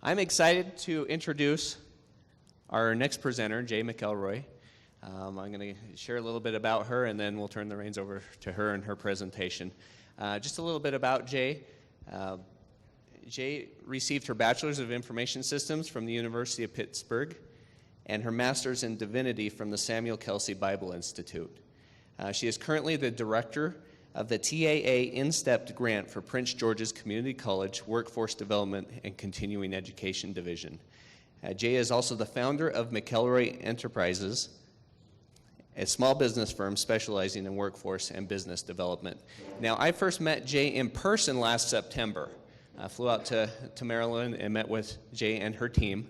I'm excited to introduce our next presenter, Jay McElroy. I'm going to share a little bit about her, and then we'll turn the reins over to her and her presentation. Just a little bit about Jay. Jay received her Bachelor's of Information Systems from the University of Pittsburgh and her Master's in Divinity from the Samuel Kelsey Bible Institute. She is currently the director of the TAA InStep grant for Prince George's Community College Workforce Development and Continuing Education Division. Jay is also the founder of McElroy Enterprises, a small business firm specializing in workforce and business development. Now, I first met Jay in person last September. I flew out to Maryland and met with Jay and her team.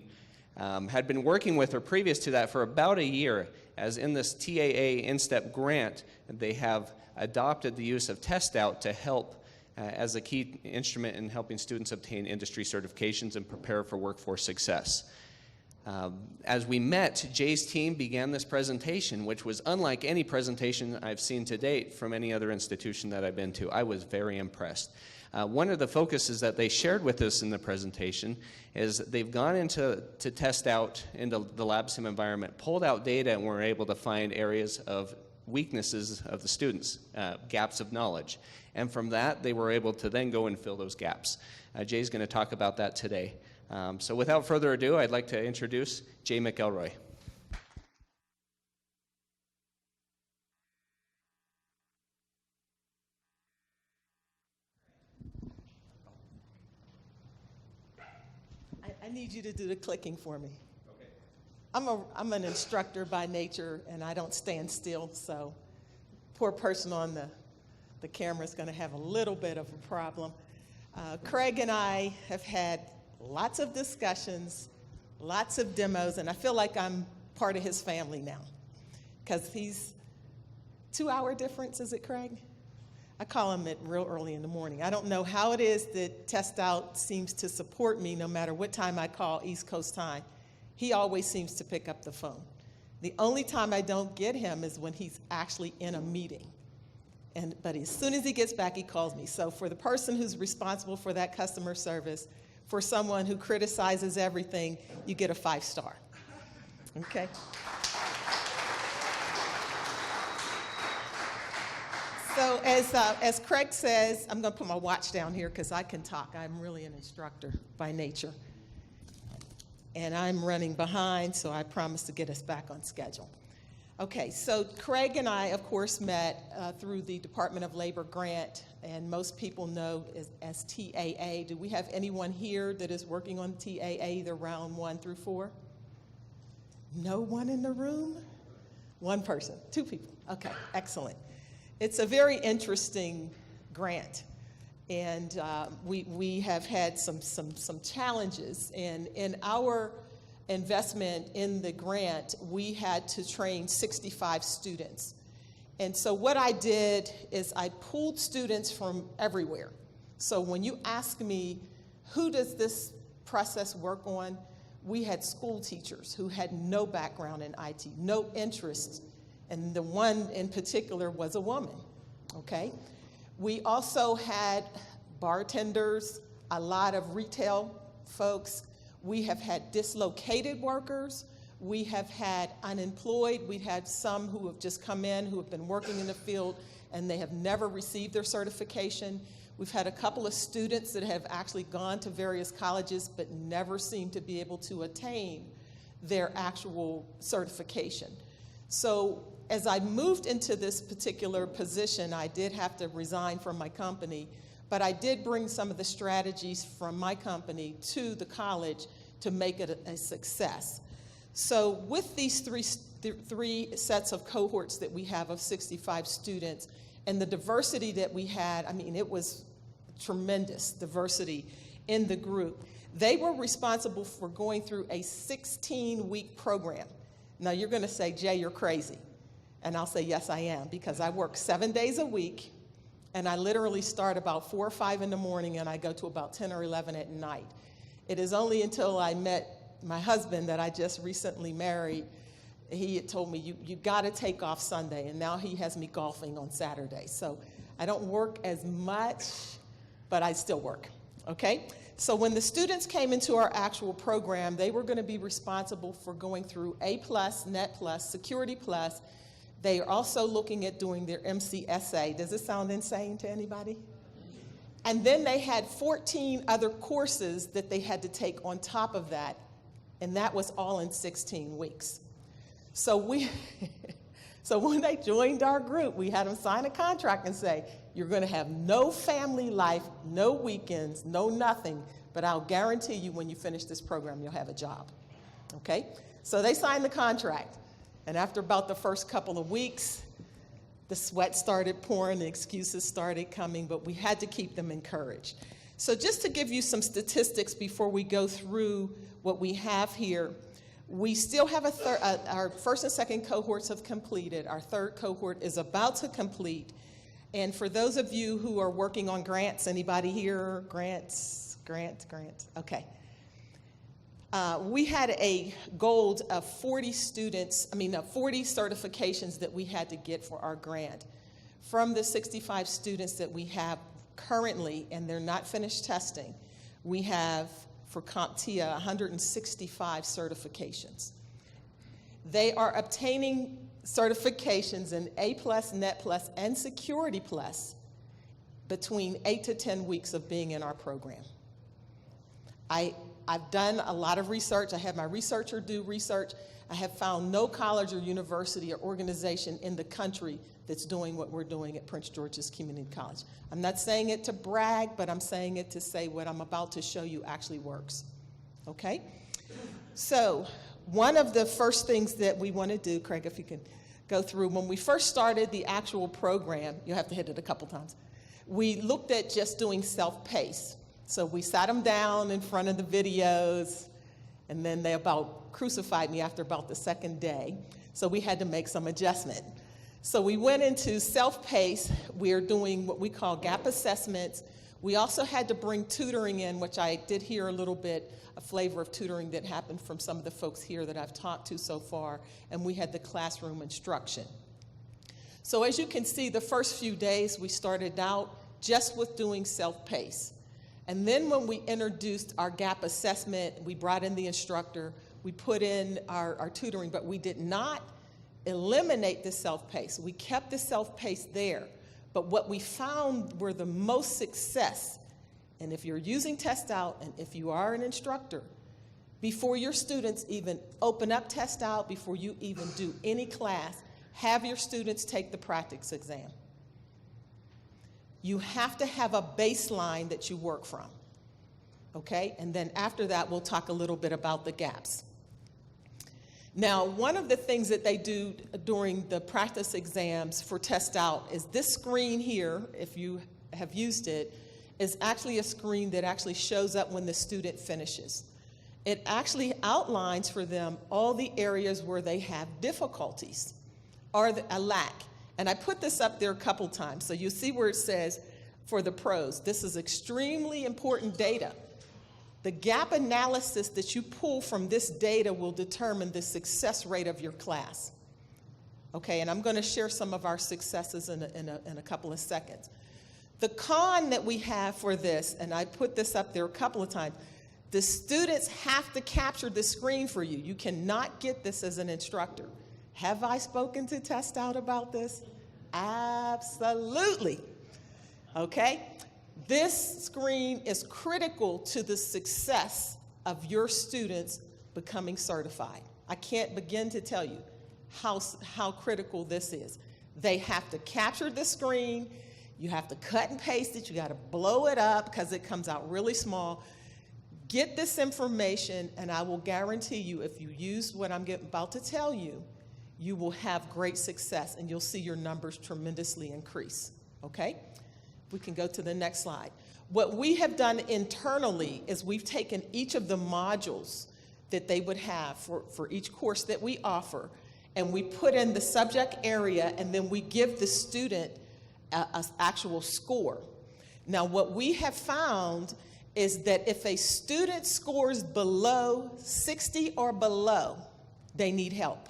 Had been working with her previous to that for about a year, as in this TAA InStep grant, they have adopted the use of TestOut to help as a key instrument in helping students obtain industry certifications and prepare for workforce success. As we met, Jay's team began this presentation, which was unlike any presentation I've seen to date from any other institution that I've been to. I was very impressed. One of the focuses that they shared with us in the presentation is they've gone into TestOut into the LabSim environment, pulled out data, and were able to find areas of weaknesses of the students, gaps of knowledge. And from that, they were able to then go and fill those gaps. Jay's going to talk about that today. So without further ado, I'd like to introduce Jay McElroy. I need you to do the clicking for me. Okay. I'm an instructor by nature, and I don't stand still, so poor person on the camera is going to have a little bit of a problem. Craig and I have had lots of discussions, lots of demos, and I feel like I'm part of his family now, because he's 2-hour difference, is it, Craig? I call him at real early in the morning. I don't know how it is that TestOut seems to support me no matter what time I call East Coast time. He always seems to pick up the phone. The only time I don't get him is when he's actually in a meeting. But as soon as he gets back, he calls me. So for the person who's responsible for that customer service, for someone who criticizes everything, you get a 5-star. Okay? So as Craig says, I'm going to put my watch down here because I can talk. I'm really an instructor by nature. And I'm running behind, so I promise to get us back on schedule. Okay, so Craig and I, of course, met through the Department of Labor grant, and most people know as TAA. Do we have anyone here that is working on TAA, the round 1 through 4? No one in the room? One person, 2 people. Okay, excellent. It's a very interesting grant, and we have had some challenges. And in our investment in the grant, we had to train 65 students. And so what I did is I pulled students from everywhere. So when you ask me, who does this process work on? We had school teachers who had no background in IT, no interest, and the one in particular was a woman, okay? We also had bartenders, a lot of retail folks. We have had dislocated workers. We have had unemployed. We've had some who have just come in who have been working in the field and they have never received their certification. We've had a couple of students that have actually gone to various colleges but never seem to be able to attain their actual certification. So as I moved into this particular position, I did have to resign from my company, but I did bring some of the strategies from my company to the college to make it a success. So with these three sets of cohorts that we have of 65 students and the diversity that we had, I mean, it was tremendous diversity in the group. They were responsible for going through a 16-week program. Now you're going to say, Jay, you're crazy. And I'll say, yes, I am, because I work 7 days a week, and I literally start about 4 or 5 in the morning, and I go to about 10 or 11 at night. It is only until I met my husband that I just recently married, he had told me, you got to take off Sunday, and now he has me golfing on Saturday. So I don't work as much, but I still work, okay? So when the students came into our actual program, they were going to be responsible for going through A+, Net+, Security+. They are also looking at doing their MCSA. Does this sound insane to anybody? And then they had 14 other courses that they had to take on top of that, and that was all in 16 weeks. So so when they joined our group, we had them sign a contract and say, you're going to have no family life, no weekends, no nothing, but I'll guarantee you when you finish this program, you'll have a job. Okay? So they signed the contract, and after about the first couple of weeks, the sweat started pouring, the excuses started coming, but we had to keep them encouraged. So just to give you some statistics before we go through what we have here, we still have our first and second cohorts have completed. Our third cohort is about to complete. And for those of you who are working on grants, anybody here? Grants? Okay. We had a goal of 40 certifications that we had to get for our grant. From the 65 students that we have currently, and they're not finished testing, we have, for CompTIA, 165 certifications. They are obtaining certifications in A+, Net+, and Security+, between 8 to 10 weeks of being in our program. I've done a lot of research. I had my researcher do research. I have found no college or university or organization in the country that's doing what we're doing at Prince George's Community College. I'm not saying it to brag, but I'm saying it to say what I'm about to show you actually works. Okay? So one of the first things that we want to do, Craig, if you can go through, when we first started the actual program, you'll have to hit it a couple times, we looked at just doing self-pace. So we sat them down in front of the videos, and then they about crucified me after about the second day. So we had to make some adjustment. So we went into self-pace. We are doing what we call gap assessments. We also had to bring tutoring in, which I did hear a little bit, a flavor of tutoring that happened from some of the folks here that I've talked to so far, and we had the classroom instruction. So as you can see, the first few days we started out just with doing self-pace. And then when we introduced our gap assessment, we brought in the instructor, we put in our tutoring, but we did not eliminate the self-pace. We kept the self-pace there. But what we found were the most success, and if you're using TestOut and if you are an instructor, before your students even open up TestOut, before you even do any class, have your students take the practice exam. You have to have a baseline that you work from, okay? And then after that, we'll talk a little bit about the gaps. Now, one of the things that they do during the practice exams for TestOut is this screen here, if you have used it, is actually a screen that actually shows up when the student finishes. It actually outlines for them all the areas where they have difficulties or a lack. And I put this up there a couple times, so you see where it says, for the pros, this is extremely important data. The gap analysis that you pull from this data will determine the success rate of your class. Okay, and I'm going to share some of our successes in a couple of seconds. The con that we have for this, and I put this up there a couple of times, the students have to capture the screen for you. You cannot get this as an instructor. Have I spoken to TestOut about this? Absolutely. Okay? This screen is critical to the success of your students becoming certified. I can't begin to tell you how critical this is. They have to capture the screen. You have to cut and paste it. You got to blow it up because it comes out really small. Get this information, and I will guarantee you, if you use what I'm about to tell you, you will have great success, and you'll see your numbers tremendously increase, okay? We can go to the next slide. What we have done internally is we've taken each of the modules that they would have for each course that we offer, and we put in the subject area, and then we give the student an actual score. Now, what we have found is that if a student scores below 60 or below, they need help.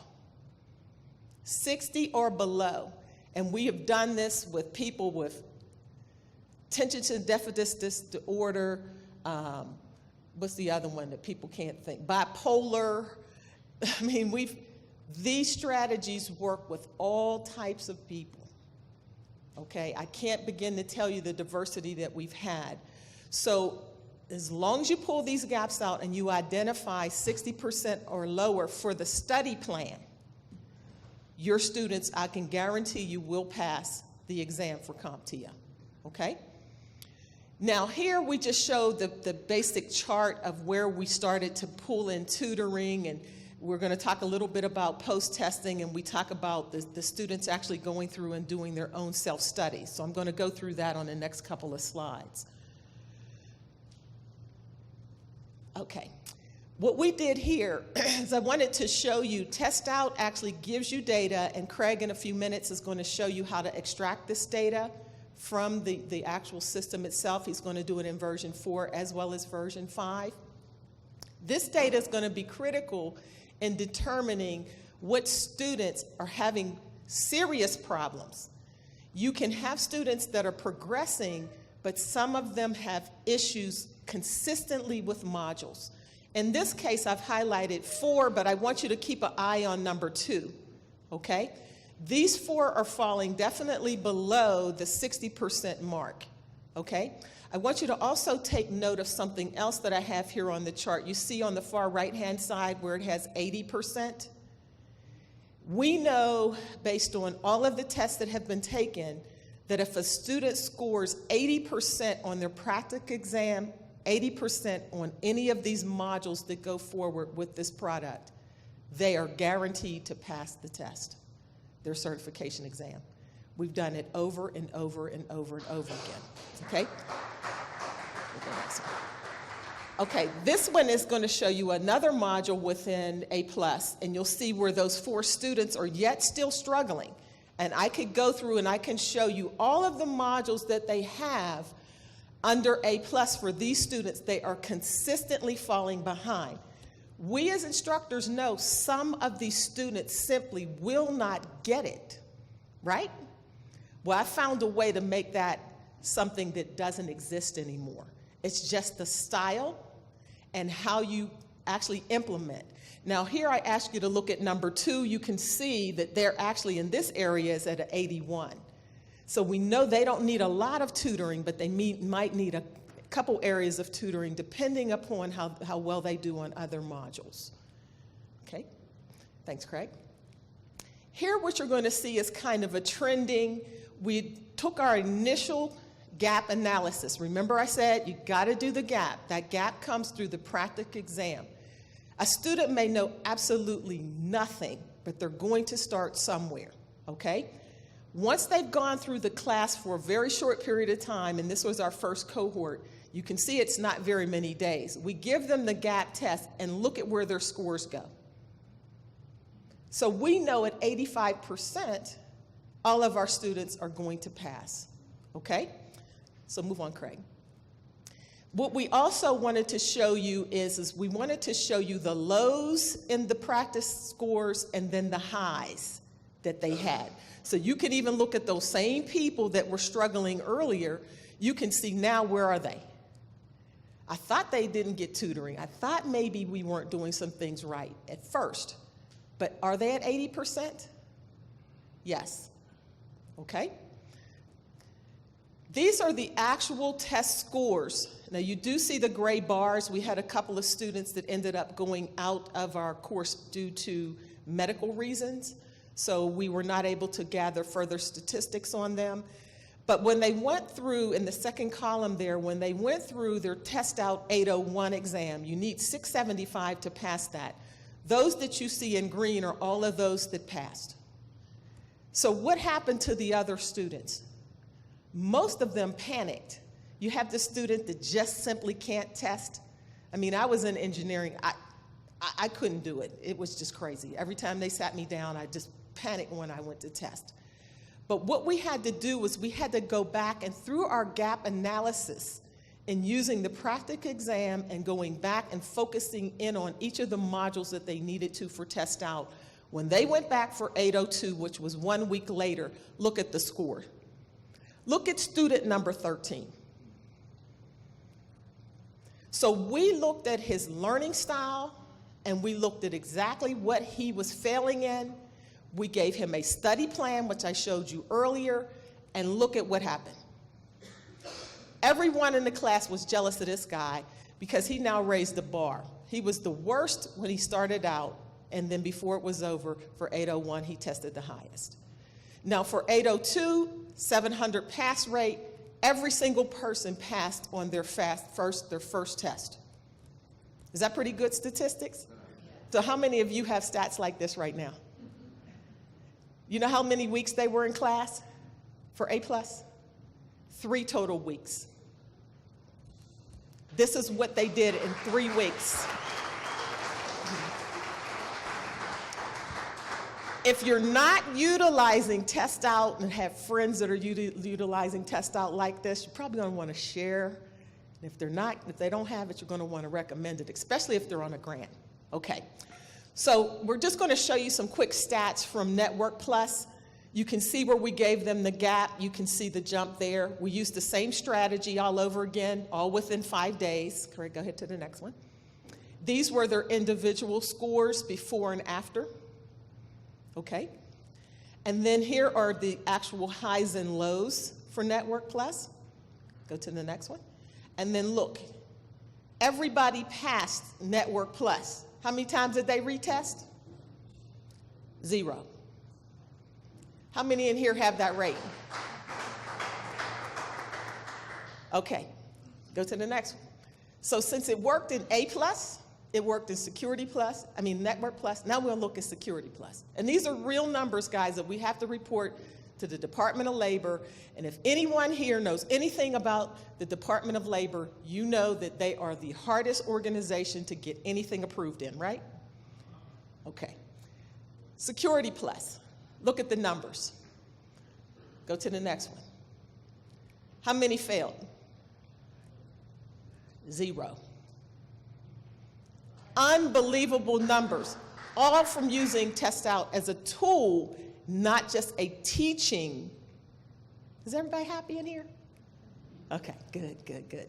60 or below. And we have done this with people with attention deficit disorder, What's the other one that people can't think? Bipolar. I mean, these strategies work with all types of people. Okay, I can't begin to tell you the diversity that we've had. So as long as you pull these gaps out and you identify 60% or lower for the study plan, your students, I can guarantee you, will pass the exam for CompTIA, okay? Now here we just showed the basic chart of where we started to pull in tutoring, and we're going to talk a little bit about post-testing, and we talk about the students actually going through and doing their own self-study. So I'm going to go through that on the next couple of slides. Okay. What we did here is I wanted to show you, TestOut actually gives you data, and Craig in a few minutes is going to show you how to extract this data from the actual system itself. He's going to do it in version 4 as well as version 5. This data is going to be critical in determining what students are having serious problems. You can have students that are progressing, but some of them have issues consistently with modules. In this case, I've highlighted 4, but I want you to keep an eye on number 2, okay? These 4 are falling definitely below the 60% mark, okay? I want you to also take note of something else that I have here on the chart. You see on the far right-hand side where it has 80%? We know, based on all of the tests that have been taken, that if a student scores 80% on their practical exam, 80% on any of these modules that go forward with this product, they are guaranteed to pass the test, their certification exam. We've done it over and over and over and over again, okay? Okay, this one is going to show you another module within A+, and you'll see where those 4 students are yet still struggling. And I could go through and I can show you all of the modules that they have under A+ for these students. They are consistently falling behind. We as instructors know some of these students simply will not get it, right? Well, I found a way to make that something that doesn't exist anymore. It's just the style and how you actually implement. Now here I ask you to look at number 2. You can see that they're actually in this area is at an 81. So we know they don't need a lot of tutoring, but they might need a couple areas of tutoring depending upon how well they do on other modules. Okay, thanks, Craig. Here what you're going to see is kind of a trending. We took our initial gap analysis. Remember I said you got to do the gap. That gap comes through the practical exam. A student may know absolutely nothing, but they're going to start somewhere, okay? Once they've gone through the class for a very short period of time, and this was our first cohort, you can see it's not very many days. We give them the gap test and look at where their scores go. So we know at 85%, all of our students are going to pass, okay? So move on, Craig. What we also wanted to show you is we wanted to show you the lows in the practice scores and then the highs that they had. So you can even look at those same people that were struggling earlier. You can see now, where are they? I thought they didn't get tutoring. I thought maybe we weren't doing some things right at first. But are they at 80%? Yes. Okay. These are the actual test scores. Now you do see the gray bars. We had a couple of students that ended up going out of our course due to medical reasons. So we were not able to gather further statistics on them. But when they went through, in the second column there, when they went through their TestOut 801 exam, you need 675 to pass that. Those that you see in green are all of those that passed. So what happened to the other students? Most of them panicked. You have the student that just simply can't test. I mean, I was in engineering. I couldn't do it. It was just crazy. Every time they sat me down, I just panicked when I went to test. But what we had to do was we had to go back and through our gap analysis and using the practical exam and going back and focusing in on each of the modules that they needed to for TestOut. When they went back for 802, which was 1 week later, look at the score. Look at student number 13. So we looked at his learning style, and we looked at exactly what he was failing in. We gave him a study plan, which I showed you earlier, and look at what happened. Everyone in the class was jealous of this guy because he now raised the bar. He was the worst when he started out, and then before it was over, for 801, he tested the highest. Now for 802, 700 pass rate, every single person passed on their first test. Is that pretty good statistics? So how many of you have stats like this right now? You know how many weeks they were in class for A+? 3 total weeks. This is what they did in 3 weeks. If you're not utilizing TestOut and have friends that are utilizing TestOut like this, you're probably going to want to share. And if they don't have it, you're going to want to recommend it, especially if they're on a grant. Okay. So we're just going to show you some quick stats from Network Plus. You can see where we gave them the gap. You can see the jump there. We used the same strategy all over again, all within 5 days. Correct, go ahead to the next one. These were their individual scores before and after. Okay. And then here are the actual highs and lows for Network Plus. Go to the next one. And then look, everybody passed Network Plus. How many times did they retest? 0. How many in here have that rate? Okay, go to the next one. So since it worked in A+, it worked in Network Plus, now we'll look at Security Plus. And these are real numbers, guys, that we have to report to the Department of Labor. And if anyone here knows anything about the Department of Labor, you know that they are the hardest organization to get anything approved in, right? Okay. Security Plus. Look at the numbers. Go to the next one. How many failed? 0. Unbelievable numbers, all from using TestOut as a tool, not just a teaching. Is everybody happy in here? Okay, good.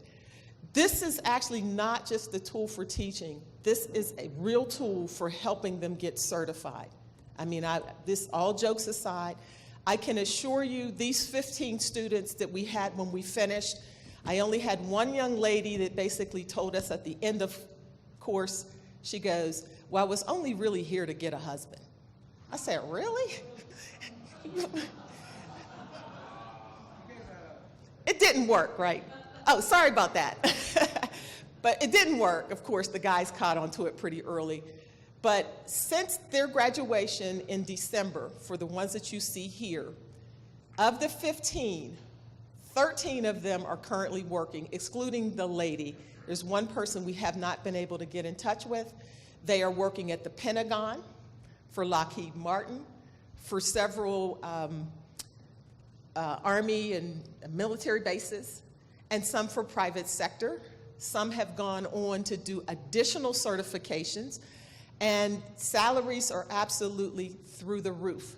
This is actually not just the tool for teaching. This is a real tool for helping them get certified. I mean, this all jokes aside, I can assure you these 15 students that we had when we finished, I only had one young lady that basically told us at the end of course, she goes, well, I was only really here to get a husband. I said, really? It didn't work, right? Oh, sorry about that. But it didn't work. Of course, the guys caught on to it pretty early. But since their graduation in December, for the ones that you see here, of the 15, 13 of them are currently working, excluding the lady. There's one person we have not been able to get in touch with. They are working at the Pentagon, for Lockheed Martin, for several Army and military bases, and some for private sector. Some have gone on to do additional certifications, and salaries are absolutely through the roof.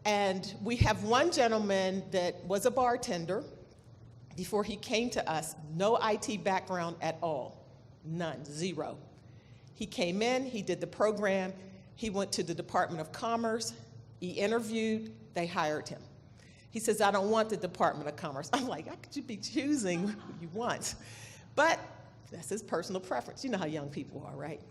And we have one gentleman that was a bartender before he came to us, no IT background at all, none, 0. He came in, he did the program, he went to the Department of Commerce, he interviewed, they hired him. He says, I don't want the Department of Commerce. I'm like, how could you be choosing who you want? But that's his personal preference. You know how young people are, right?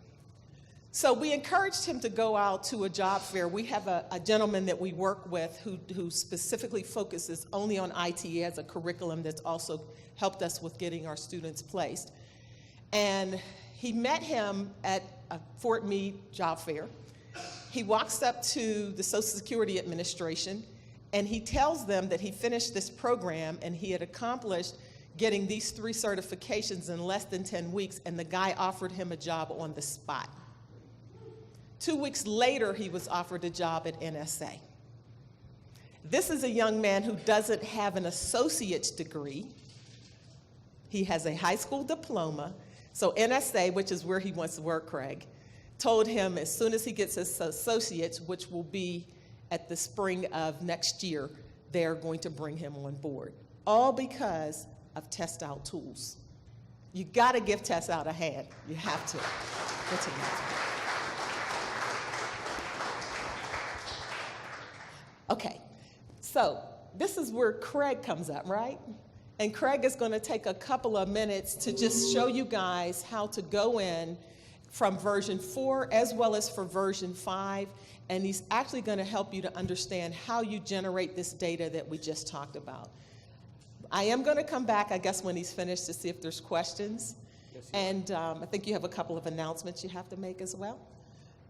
So we encouraged him to go out to a job fair. We have a gentleman that we work with who specifically focuses only on IT. He has a curriculum that's also helped us with getting our students placed. And he met him at a Fort Meade job fair. He walks up to the Social Security Administration, and he tells them that he finished this program and he had accomplished getting these 3 certifications in less than 10 weeks, and the guy offered him a job on the spot. 2 weeks later, he was offered a job at NSA. This is a young man who doesn't have an associate's degree. He has a high school diploma. So NSA, which is where he wants to work, Craig, told him as soon as he gets his associates, which will be at the spring of next year, they're going to bring him on board. All because of TestOut tools. You got to give TestOut a hand. You have to. Good to know. Okay, so this is where Craig comes up, right? And Craig is going to take a couple of minutes to just show you guys how to go in from version 4 as well as for version 5. And he's actually going to help you to understand how you generate this data that we just talked about. I am going to come back, I guess, when he's finished to see if there's questions. Yes, and I think you have a couple of announcements you have to make as well.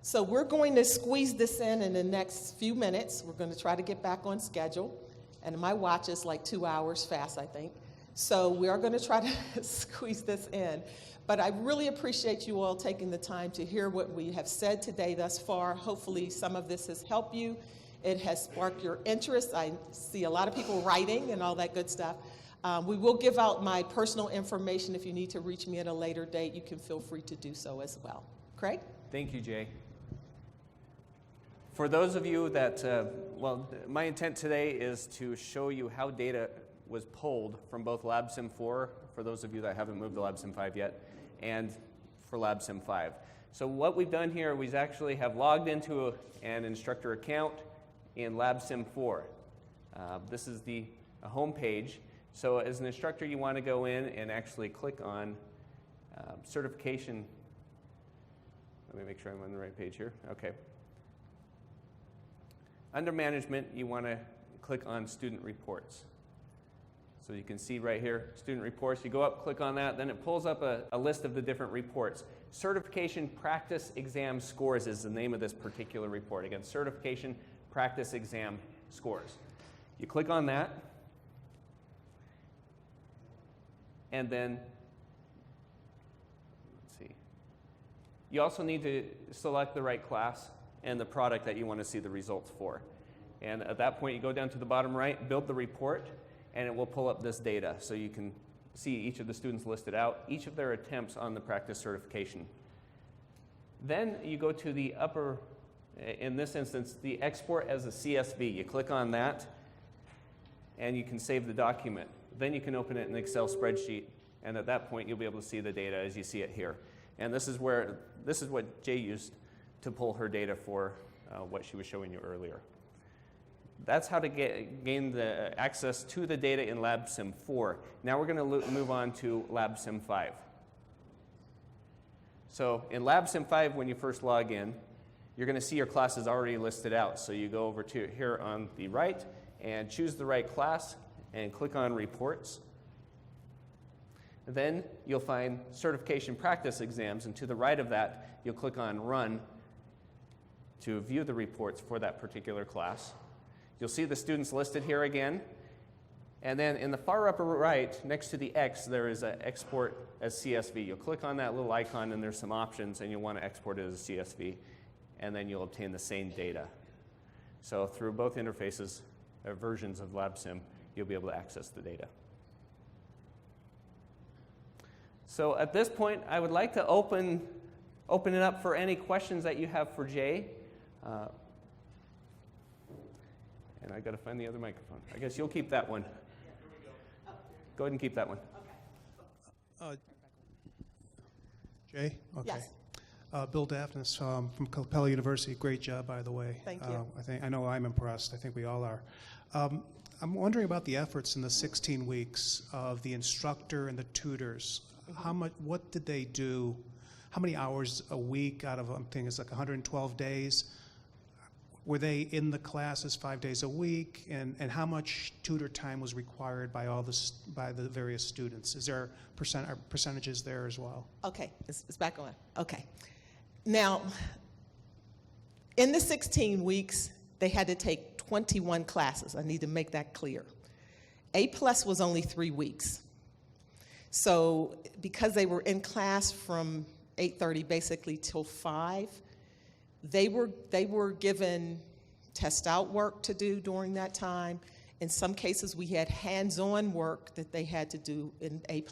So we're going to squeeze this in the next few minutes. We're going to try to get back on schedule. And my watch is like 2 hours fast, I think. So we are going to try to squeeze this in. But I really appreciate you all taking the time to hear what we have said today thus far. Hopefully some of this has helped you. It has sparked your interest. I see a lot of people writing and all that good stuff. We will give out my personal information. If you need to reach me at a later date, you can feel free to do so as well. Craig? Thank you, Jay. For those of you that, my intent today is to show you how data was pulled from both LabSim 4, for those of you that haven't moved to LabSim 5 yet, and for LabSim 5. So what we've done here, we actually have logged into an instructor account in LabSim 4. This is the home page. So as an instructor, you want to go in and actually click on certification. Let me make sure I'm on the right page here. Okay. Under management, you want to click on student reports. So you can see right here, student reports. You go up, click on that, then it pulls up a list of the different reports. Certification Practice Exam Scores is the name of this particular report. Again, Certification Practice Exam Scores. You click on that, and then, let's see. You also need to select the right class and the product that you want to see the results for. And at that point, you go down to the bottom right, build the report, and it will pull up this data. So you can see each of the students listed out, each of their attempts on the practice certification. Then you go to the upper, in this instance, the export as a CSV. You click on that, and you can save the document. Then you can open it in an Excel spreadsheet, and at that point, you'll be able to see the data as you see it here. And this is what Jay used to pull her data for what she was showing you earlier. That's how to gain the access to the data in LabSim 4. Now we're going to move on to LabSim 5. So in LabSim 5, when you first log in, you're going to see your classes already listed out. So you go over to here on the right and choose the right class and click on Reports. Then you'll find Certification Practice Exams, and to the right of that, you'll click on Run to view the reports for that particular class. You'll see the students listed here again. And then in the far upper right, next to the X, there is an export as CSV. You'll click on that little icon, and there's some options, and you'll want to export it as a CSV. And then you'll obtain the same data. So through both interfaces, versions of LabSim, you'll be able to access the data. So at this point, I would like to open it up for any questions that you have for Jay. And I got to find the other microphone. I guess you'll keep that one. Go ahead and keep that one. Jay? Okay. Yes. Bill Daphnis from Capella University. Great job, by the way. Thank you. I know I'm impressed. I think we all are. I'm wondering about the efforts in the 16 weeks of the instructor and the tutors. What did they do? How many hours a week out of, I think it's like 112 days? Were they in the classes 5 days a week? And how much tutor time was required by by the various students? Is there percentages there as well? Okay, it's back on. Okay. Now, in the 16 weeks, they had to take 21 classes. I need to make that clear. A+ was only 3 weeks. So because they were in class from 8:30 basically till 5, they were given TestOut work to do during that time. In some cases, we had hands-on work that they had to do in A+.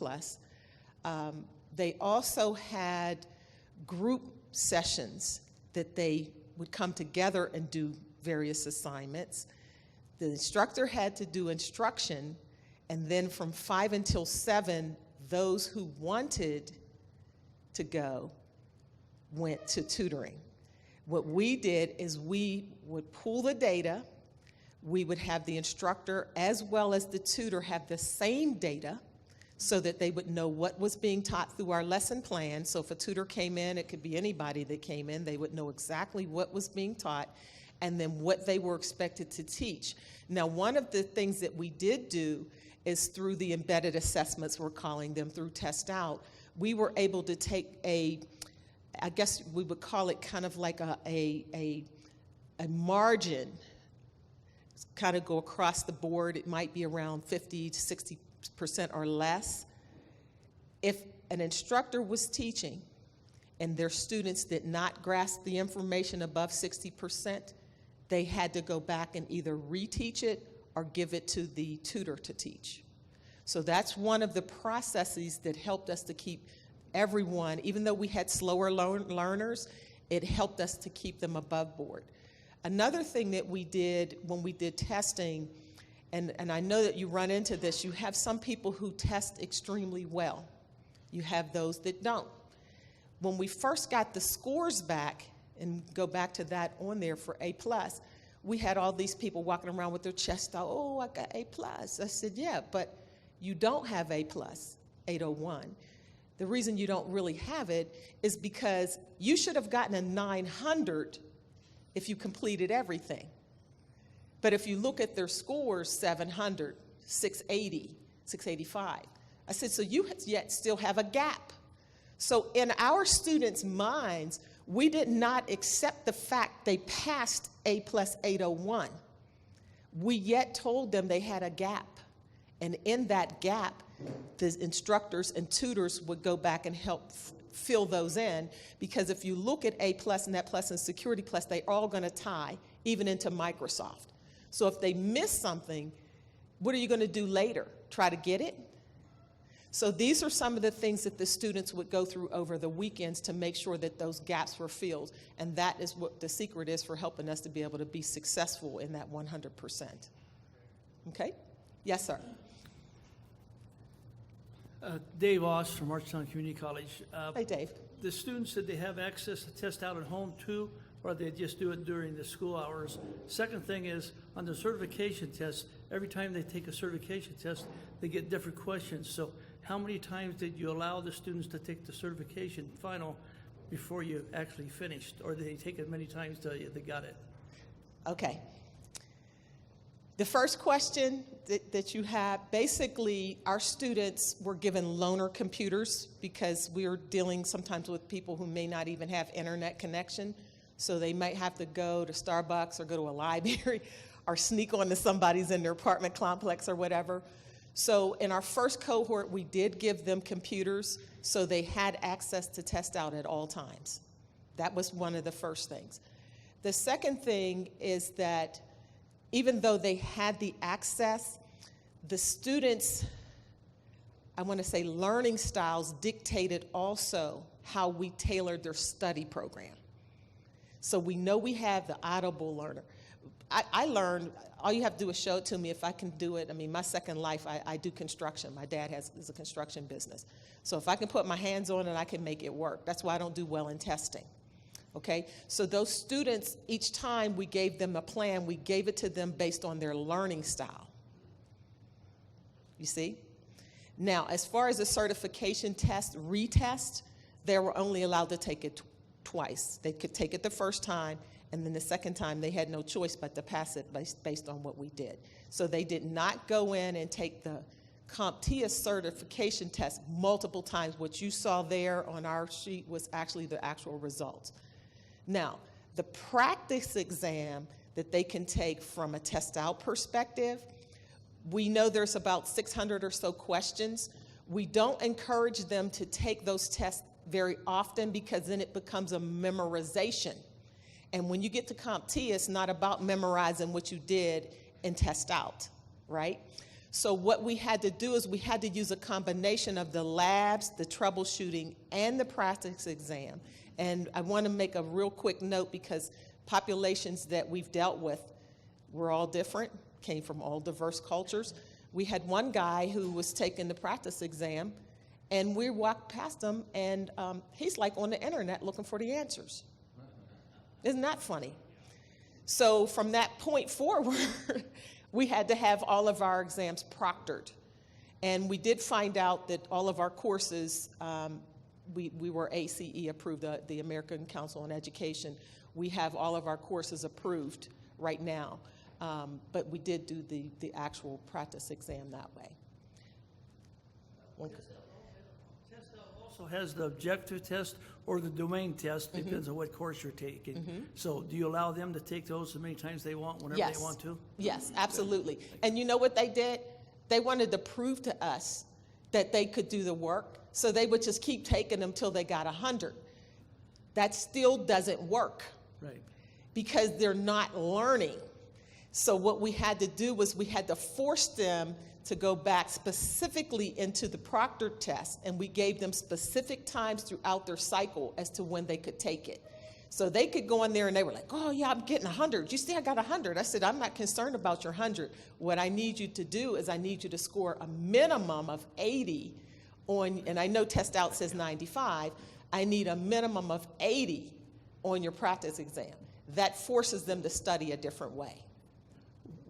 They also had group sessions that they would come together and do various assignments. The instructor had to do instruction, and then from 5 until 7, Those who wanted to go went to tutoring. What we did is we would pull the data. We would have the instructor as well as the tutor have the same data so that they would know what was being taught through our lesson plan. So if a tutor came in, it could be anybody that came in, they would know exactly what was being taught and then what they were expected to teach. Now, one of the things that we did do is through the embedded assessments, we're calling them, through TestOut, we were able to take I guess we would call it kind of like a margin, kind of go across the board. It might be around 50 to 60% or less. If an instructor was teaching and their students did not grasp the information above 60%, they had to go back and either reteach it or give it to the tutor to teach. So that's one of the processes that helped us to keep everyone, even though we had slower learners, it helped us to keep them above board. Another thing that we did when we did testing, and I know that you run into this, you have some people who test extremely well. You have those that don't. When we first got the scores back, and go back to that on there for A+, we had all these people walking around with their chest out, oh, I got A+. I said, yeah, but you don't have A+, 801. The reason you don't really have it is because you should have gotten a 900 if you completed everything. But if you look at their scores, 700, 680, 685. I said, so you yet still have a gap. So in our students' minds, we did not accept the fact they passed A+ 801. We yet told them they had a gap. And in that gap, the instructors and tutors would go back and help fill those in, because if you look at A+, Net Plus, and Security Plus, they're all going to tie, even into Microsoft. So if they miss something, what are you going to do later? Try to get it? So these are some of the things that the students would go through over the weekends to make sure that those gaps were filled. And that is what the secret is for helping us to be able to be successful in that 100%. Okay? Yes, sir. Dave Oss from Marshalltown Community College. Hey, Dave. The students, did they have access to TestOut at home too, or they just do it during the school hours? Second thing is, on the certification test, every time they take a certification test, they get different questions. So how many times did you allow the students to take the certification final before you actually finished? Or did they take it many times till they got it? Okay. The first question that you have, basically our students were given loaner computers because we are dealing sometimes with people who may not even have internet connection. So they might have to go to Starbucks or go to a library or sneak onto somebody's in their apartment complex or whatever. So in our first cohort, we did give them computers so they had access to TestOut at all times. That was one of the first things. The second thing is that even though they had the access, the students, I want to say learning styles dictated also how we tailored their study program. So we know we have the audible learner. I learned, all you have to do is show it to me if I can do it. I mean, my second life, I do construction. My dad is a construction business. So if I can put my hands on it, I can make it work. That's why I don't do well in testing. Okay, so those students, each time we gave them a plan, we gave it to them based on their learning style. You see? Now, as far as the certification test, retest, they were only allowed to take it twice. They could take it the first time, and then the second time they had no choice but to pass it based on what we did. So they did not go in and take the CompTIA certification test multiple times. What you saw there on our sheet was actually the actual results. Now, the practice exam that they can take from a TestOut perspective, we know there's about 600 or so questions. We don't encourage them to take those tests very often because then it becomes a memorization. And when you get to CompTIA, it's not about memorizing what you did in TestOut, right? So what we had to do is we had to use a combination of the labs, the troubleshooting, and the practice exam. And I want to make a real quick note because populations that we've dealt with were all different, came from all diverse cultures. We had one guy who was taking the practice exam, And we walked past him, and he's like on the internet looking for the answers. Isn't that funny? So from that point forward, we had to have all of our exams proctored. And we did find out that all of our courses, we were ACE approved, the American Council on Education. We have all of our courses approved right now. But we did do the actual practice exam that way. TestOut also has the objective test or the domain test, depends on what course you're taking. So do you allow them to take those as many times they want, whenever Yes. they want to? Yes, absolutely. And you know what they did? They wanted to prove to us that they could do the work, so they would just keep taking them till they got 100. That still doesn't work Right. because they're not learning. So what we had to do was we had to force them to go back specifically into the proctored test, and we gave them specific times throughout their cycle as to when they could take it. So they could go in there and they were like, oh yeah, I'm getting 100. You see, I got 100. I said, I'm not concerned about your 100. What I need you to do is I need you to score a minimum of 80 on, and I know TestOut says 95. I need a minimum of 80 on your practice exam. That forces them to study a different way.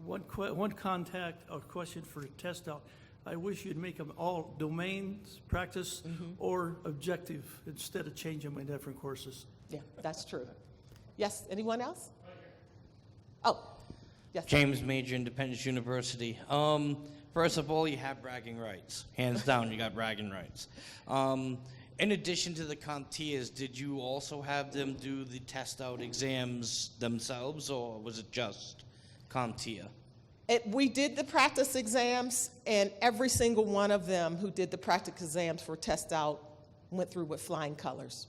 One contact or question for TestOut. I wish you'd make them all domains, practice, or objective instead of changing them in different courses. Yeah, that's true. Yes, anyone else? Oh, yes. James Major, Independence University. First of all, you have bragging rights. Hands down, you got bragging rights. In addition to the CompTIAs, did you also have them do the TestOut exams themselves, or was it just CompTIA? We did the practice exams, and every single one of them who did the practice exams for TestOut went through with flying colors.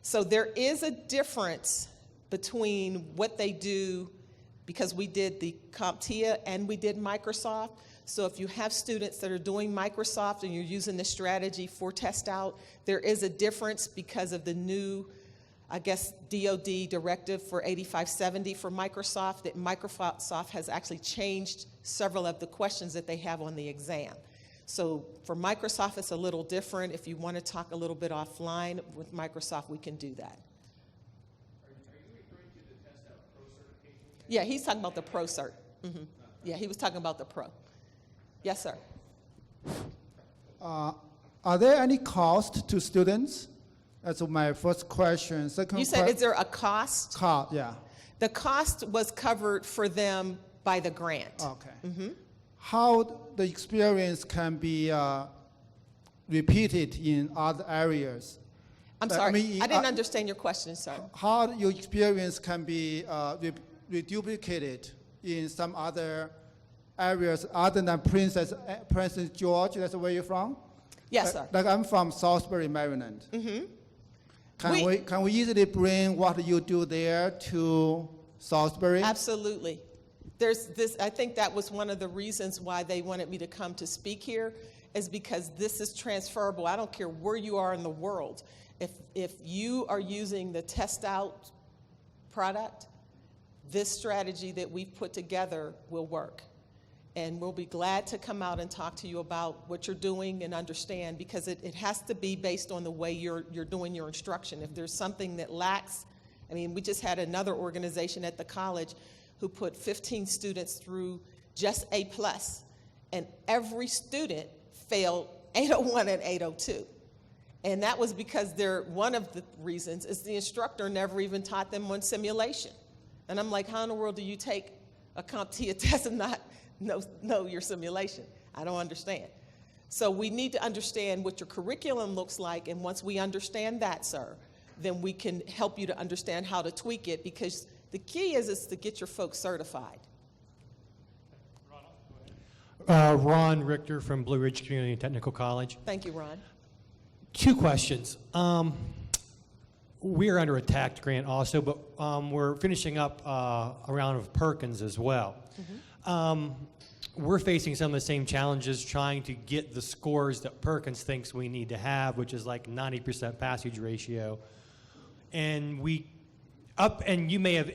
So there is a difference between what they do, because we did the CompTIA and we did Microsoft. So if you have students that are doing Microsoft and you're using the strategy for TestOut, there is a difference because of the new, I guess, DoD directive for 8570 for Microsoft, that Microsoft has actually changed several of the questions that they have on the exam. So for Microsoft, it's a little different. If you want to talk a little bit offline with Microsoft, we can do that. Are you referring to the TestOut Pro certification? Yeah, he's talking about the Pro Cert. Yeah, he was talking about the Pro. Yes, sir. Are there any cost to students? That's my first question. Second You said, is there a cost? cost? Yeah. The cost was covered for them by the grant. Okay. How the experience can be repeated in other areas? I'm I sorry, mean, I didn't understand your question, sir. How your experience can be reduplicated in some other areas other than Princess George? That's where you're from? Yes, sir. Like I'm from Salisbury, Maryland. Can we easily bring what you do there to Salisbury? Absolutely. There's this, I think that was one of the reasons why they wanted me to come to speak here, is because this is transferable. I don't care where you are in the world. If you are using the TestOut product, this strategy that we've put together will work. And we'll be glad to come out and talk to you about what you're doing and understand, because it has to be based on the way you're doing your instruction. If there's something that lacks, I mean, we just had another organization at the college who put 15 students through just A+, and every student failed 801 and 802. And that was because one of the reasons is the instructor never even taught them on simulation. And I'm like, how in the world do you take a CompTIA test and not know your simulation? I don't understand. So we need to understand what your curriculum looks like, and once we understand that, sir, then we can help you to understand how to tweak it, because the key is to get your folks certified. Ron Richter from Blue Ridge Community Technical College. Thank you, Ron. 2 questions. We're under a TACT grant also, but we're finishing up a round of Perkins as well. We're facing some of the same challenges trying to get the scores that Perkins thinks we need to have, which is like 90% passage ratio. And you may have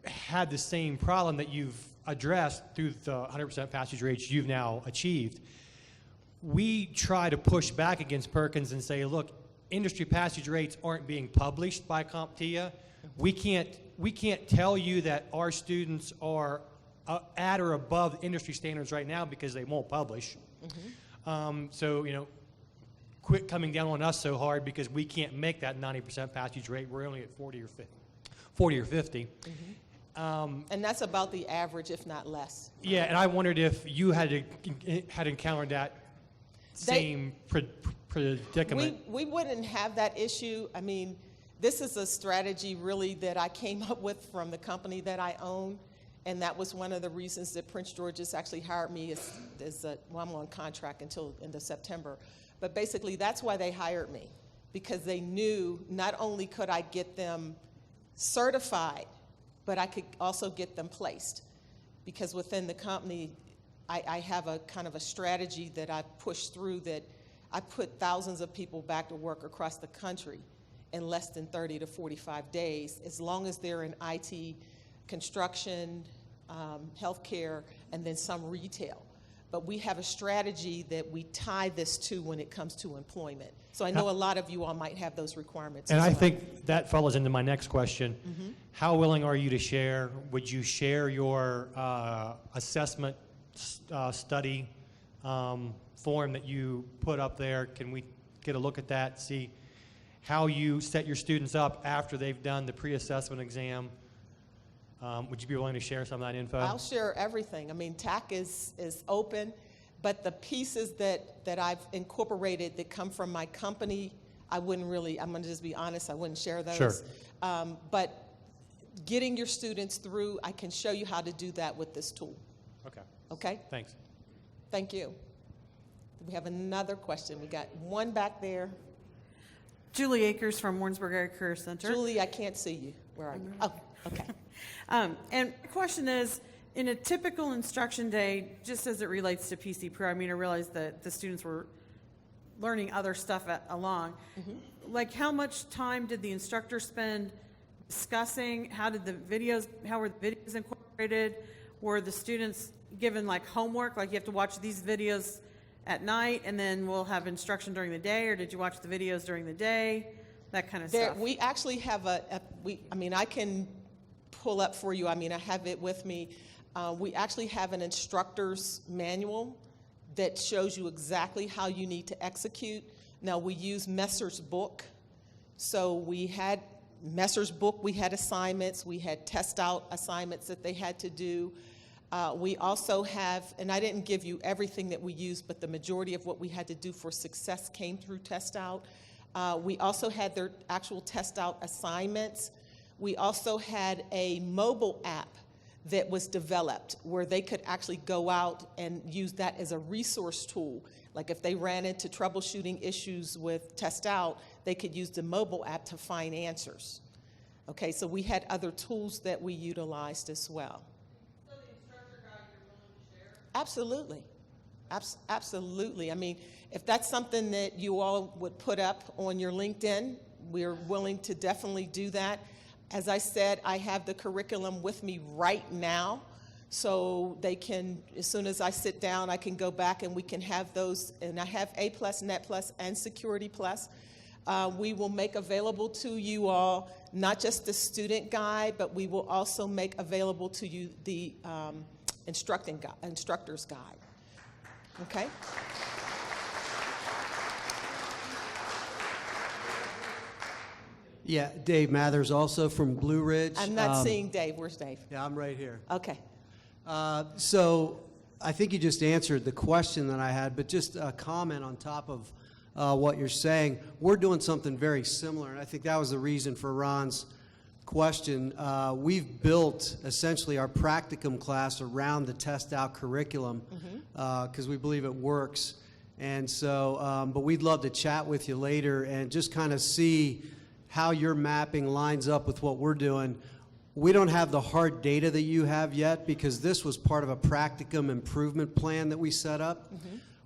had the same problem that you've addressed through the 100% passage rates you've now achieved. we try to push back against Perkins and say, look, industry passage rates aren't being published by CompTIA. We can't tell you that our students are at or above industry standards right now because they won't publish. So, you know, quit coming down on us so hard because we can't make that 90% passage rate. We're only at 40 or 50. And that's about the average, if not less. Yeah, and I wondered if you had encountered that same predicament. We wouldn't have that issue. I mean, this is a strategy really that I came up with from the company that I own, and that was one of the reasons that Prince George's actually hired me well, I'm on contract until end of September. But basically, that's why they hired me, because they knew not only could I get them certified, but I could also get them placed. Because within the company, I have a kind of a strategy that I push through, that I put thousands of people back to work across the country in less than 30 to 45 days, as long as they're in IT, construction, healthcare, and then some retail. But we have a strategy that we tie this to when it comes to employment. So I know a lot of you all might have those requirements. And as I well. think that follows into my next question. How willing are you to share? Would you share your assessment study form that you put up there? Can we get a look at that, see how you set your students up after they've done the pre-assessment exam? Would you be willing to share some of that info? I'll share everything. I mean, TAC is open, but the pieces that I've incorporated that come from my company, I wouldn't really, I'm going to just be honest, I wouldn't share those. Sure. But getting your students through, I can show you how to do that with this tool. Okay. Okay? Thanks. Thank you. We have another question. We got one back there. Julie Akers from Warrensburg Area Career Center. Julie, I can't see you. Where are you? Oh, okay. And the question is, in a typical instruction day, just as it relates to PC Pro, I mean, I realized that the students were learning other stuff along. Like, how much time did the instructor spend discussing? How were the videos incorporated? Were the students given like homework, like you have to watch these videos at night and then we'll have instruction during the day, or did you watch the videos during the day? That kind of stuff. We actually have I can pull up for you. I mean, I have it with me. We actually have an instructor's manual that shows you exactly how you need to execute. Now, we use Messer's book. So we had Messer's book, we had assignments, we had TestOut assignments that they had to do. We also have, and I didn't give you everything that we used, but the majority of what we had to do for success came through TestOut. We also had their actual TestOut assignments. We also had a mobile app that was developed where they could actually go out and use that as a resource tool. Like if they ran into troubleshooting issues with TestOut, they could use the mobile app to find answers. Okay, so we had other tools that we utilized as well. So the instructor guide you're willing to share? Absolutely. Absolutely. I mean, if that's something that you all would put up on your LinkedIn, we're willing to definitely do that. As I said, I have the curriculum with me right now, so they can, as soon as I sit down, I can go back and we can have those, and I have A+, Net+, and Security+. We will make available to you all not just the student guide, but we will also make available to you the instructor's guide. Okay? Yeah, Dave Mathers, also from Blue Ridge. I'm not seeing Dave. Where's Dave? Yeah, I'm right here. Okay. So I think you just answered the question that I had, but just a comment on top of what you're saying. We're doing something very similar, and I think that was the reason for Ron's question. We've built essentially our practicum class around the TestOut curriculum because we believe it works. And so, but we'd love to chat with you later and just kind of see how your mapping lines up with what we're doing. We don't have the hard data that you have yet because this was part of a practicum improvement plan that we set up.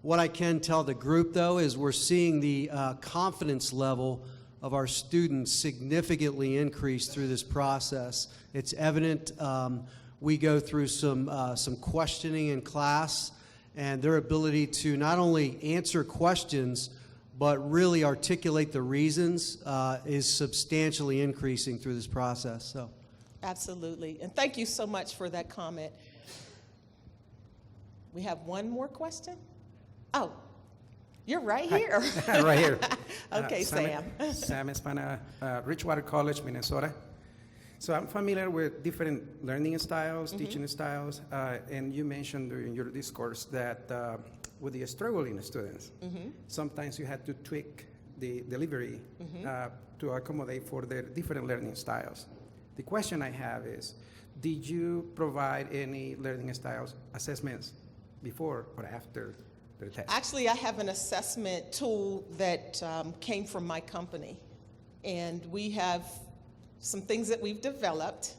What I can tell the group, though, is we're seeing the confidence level of our students significantly increase through this process. It's evident. We go through some questioning in class, and their ability to not only answer questions, but really articulate the reasons is substantially increasing through this process. So, Absolutely. And thank you so much for that comment. We have one more question? Oh, you're right here. Right here. Okay, Sam. Sam Espana, Richwater College, Minnesota. So I'm familiar with different learning styles, teaching styles, and you mentioned during your discourse that with the struggling students, sometimes you had to tweak the delivery to accommodate for their different learning styles. The question I have is, did you provide any learning styles assessments before or after the test? Actually, I have an assessment tool that came from my company, and we have some things that we've developed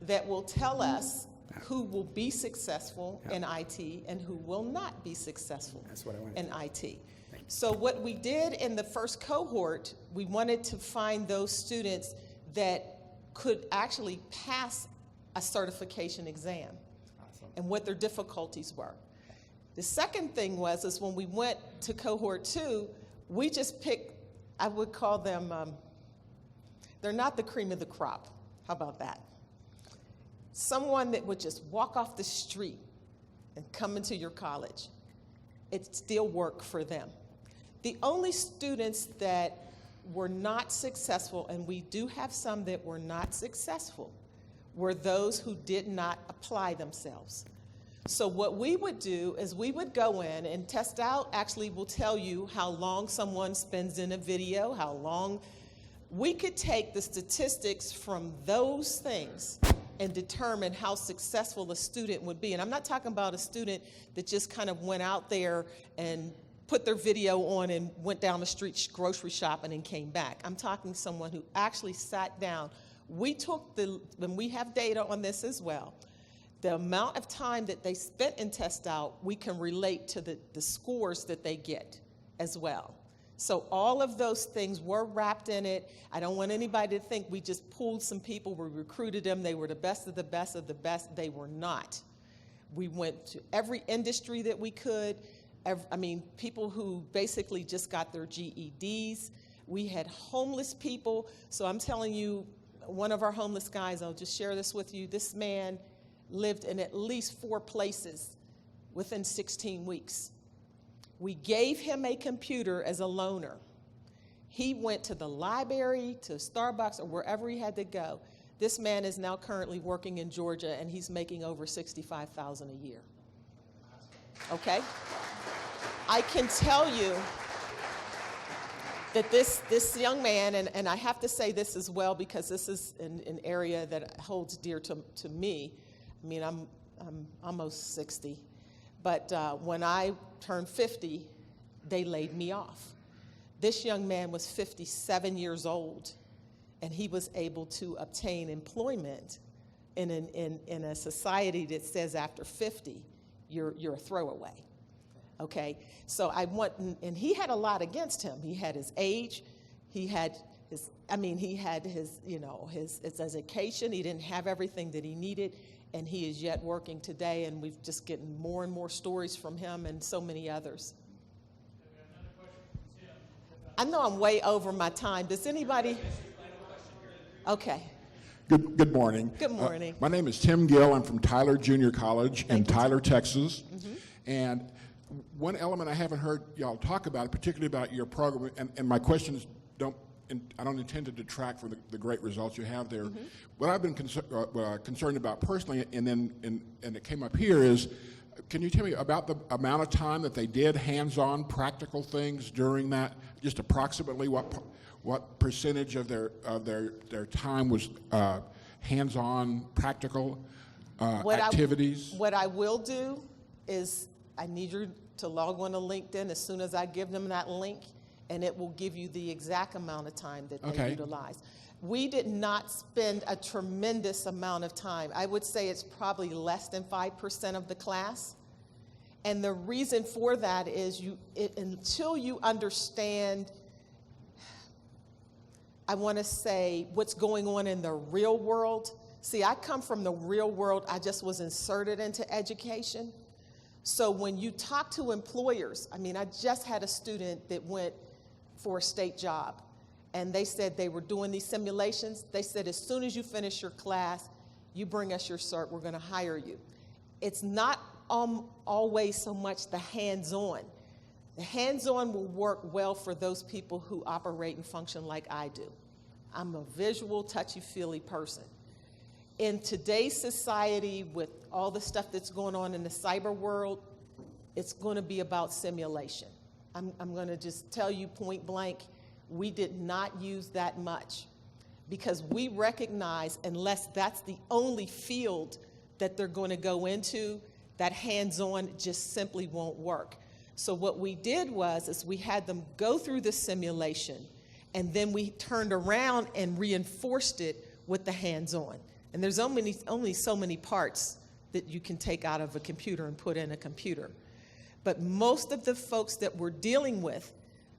that will tell us who will be successful in IT and who will not be successful That's what I wanted. in IT. So what we did in the first cohort, we wanted to find those students that could actually pass a certification exam and what their difficulties were. The second thing is when we went to cohort 2, we just picked, I would call them, they're not the cream of the crop. How about that? Someone that would just walk off the street and come into your college. It still worked for them. The only students that were not successful, and we do have some that were not successful, were those who did not apply themselves. So what we would do is we would go in, and TestOut actually will tell you how long someone spends in a video, how long. We could take the statistics from those things and determine how successful a student would be. And I'm not talking about a student that just kind of went out there and put their video on and went down the street grocery shopping and came back. I'm talking someone who actually sat down. We took and we have data on this as well, the amount of time that they spent in TestOut, we can relate to the scores that they get as well. So all of those things were wrapped in it. I don't want anybody to think we just pulled some people, we recruited them, they were the best of the best of the best. They were not. We went to every industry that we could. People who basically just got their GEDs. We had homeless people. So I'm telling you, one of our homeless guys, I'll just share this with you, this man lived in at least 4 places within 16 weeks. We gave him a computer as a loaner. He went to the library, to Starbucks, or wherever he had to go. This man is now currently working in Georgia, and he's making over $65,000 a year. Okay? I can tell you that this young man, and I have to say this as well because this is an area that holds dear to me. I mean, I'm almost 60. But when I turned 50, they laid me off. This young man was 57 years old, and he was able to obtain employment in a society that says after 50, you're a throwaway. Okay, so and he had a lot against him. He had his age, he had his education. He didn't have everything that he needed. And he is yet working today, and we've just getting more and more stories from him and so many others. I know I'm way over my time. Does anybody? Okay. Good morning. Good morning. My name is Tim Gill. I'm from Tyler Junior College in Tyler, Texas. And one element I haven't heard y'all talk about, particularly about your program, and my questions I don't intend to detract from the great results you have there. What I've been concerned about personally, and it came up here, is can you tell me about the amount of time that they did hands-on practical things during that? Just approximately what percentage of their time was hands-on practical activities? What I will do is I need you to log on to LinkedIn as soon as I give them that link, and it will give you the exact amount of time that they utilized. We did not spend a tremendous amount of time. I would say it's probably less than 5% of the class. And the reason for that is until you understand, I want to say, what's going on in the real world. See, I come from the real world. I just was inserted into education. So when you talk to employers, I mean, I just had a student that went for a state job, and they said they were doing these simulations. They said, as soon as you finish your class, you bring us your cert, we're going to hire you. It's not always so much the hands-on. The hands-on will work well for those people who operate and function like I do. I'm a visual, touchy-feely person. In today's society, with all the stuff that's going on in the cyber world, it's going to be about simulation. I'm going to just tell you point blank, we did not use that much because we recognize unless that's the only field that they're going to go into, that hands-on just simply won't work. So what we did is we had them go through the simulation, and then we turned around and reinforced it with the hands-on. And there's only so many parts that you can take out of a computer and put in a computer. But most of the folks that we're dealing with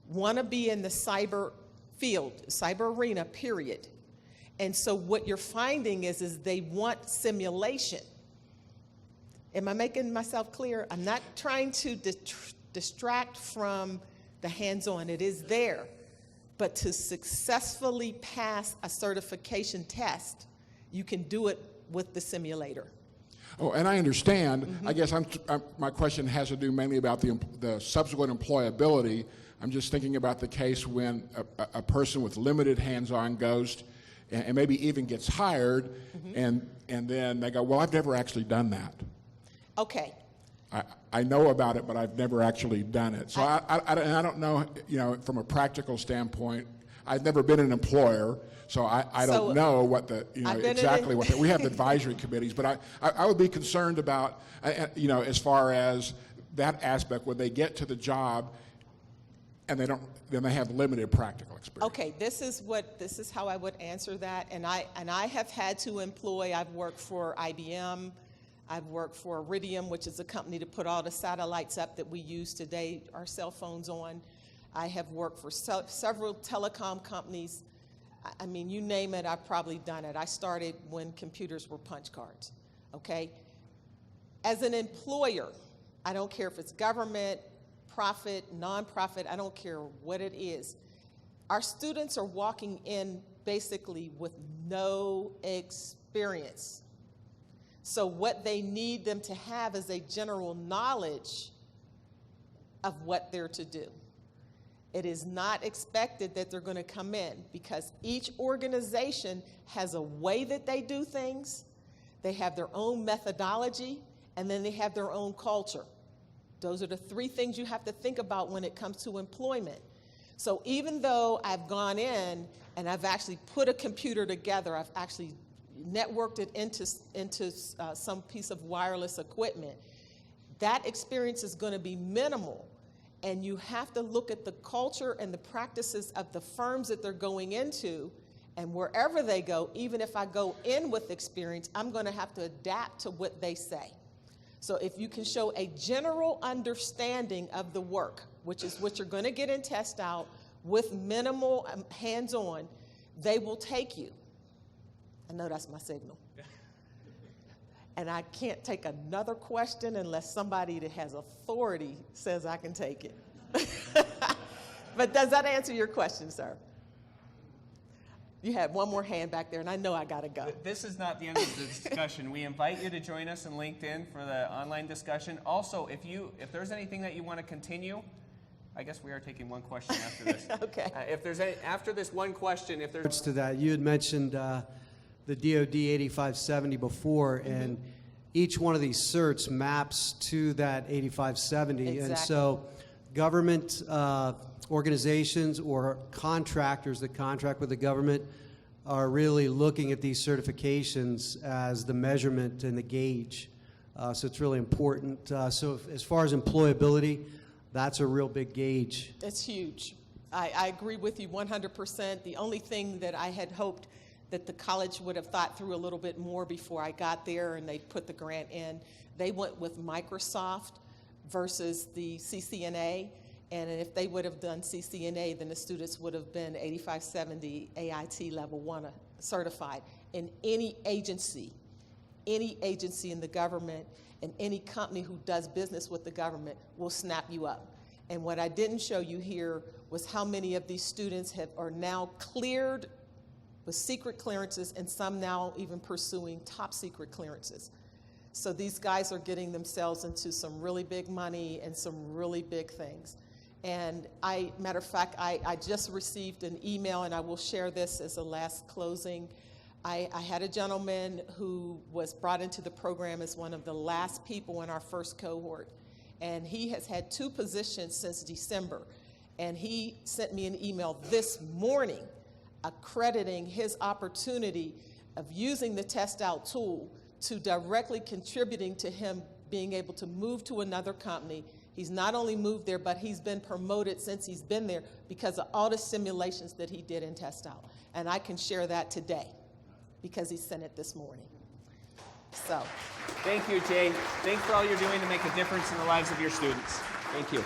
want to be in the cyber field, cyber arena, period. And so what you're finding is they want simulation. Am I making myself clear? I'm not trying to distract from the hands-on. It is there. But to successfully pass a certification test, you can do it with the simulator. Oh, and I understand. I guess my question has to do mainly about the subsequent employability. I'm just thinking about the case when a person with limited hands-on goes and maybe even gets hired, and then they go, well, I've never actually done that. Okay. I know about it, but I've never actually done it. So I don't know, from a practical standpoint, I've never been an employer, so I don't know what we have advisory committees, but I would be concerned about, as far as that aspect, when they get to the job and then they have limited practical experience. Okay, this is how I would answer that, and I have had to employ. I've worked for IBM. I've worked for Iridium, which is a company to put all the satellites up that we use today, our cell phones on. I have worked for several telecom companies. I mean, you name it, I've probably done it. I started when computers were punch cards, okay? As an employer, I don't care if it's government, profit, nonprofit, I don't care what it is. Our students are walking in basically with no experience. So what they need them to have is a general knowledge of what they're to do. It is not expected that they're going to come in because each organization has a way that they do things, they have their own methodology, and then they have their own culture. Those are the three things you have to think about when it comes to employment. So even though I've gone in and I've actually put a computer together, I've actually networked it into some piece of wireless equipment, that experience is going to be minimal. And you have to look at the culture and the practices of the firms that they're going into, and wherever they go, even if I go in with experience, I'm going to have to adapt to what they say. So if you can show a general understanding of the work, which is what you're going to get in TestOut with minimal hands-on, they will take you. I know that's my signal. And I can't take another question unless somebody that has authority says I can take it. But does that answer your question, sir? You had one more hand back there, and I know I got to go. This is not the end of the discussion. We invite you to join us in LinkedIn for the online discussion. Also, if there's anything that you want to continue, I guess we are taking one question after this. Okay. After this one question, if there's... To that, you had mentioned the DoD 8570 before, and each one of these certs maps to that 8570. Exactly. And so government organizations or contractors that contract with the government are really looking at these certifications as the measurement and the gauge. So it's really important. So as far as employability, that's a real big gauge. It's huge. I agree with you 100%. The only thing that I had hoped that the college would have thought through a little bit more before I got there and they put the grant in. They went with Microsoft versus the CCNA, and if they would have done CCNA, then the students would have been 8570 AIT level 1 certified in any agency any agency in the government and any company who does business with the government will snap you up. And what I didn't show you here was how many of these students are now cleared with secret clearances, and some now even pursuing top secret clearances. So these guys are getting themselves into some really big money and some really big things. And matter of fact, I just received an email, and I will share this as a last closing. I had a gentleman who was brought into the program as one of the last people in our first cohort. And he has had 2 positions since December. And he sent me an email this morning accrediting his opportunity of using the TestOut tool to directly contributing to him being able to move to another company. He's not only moved there, but he's been promoted since he's been there because of all the simulations that he did in TestOut. And I can share that today because he sent it this morning. So. Thank you, Jay. Thanks for all you're doing to make a difference in the lives of your students. Thank you.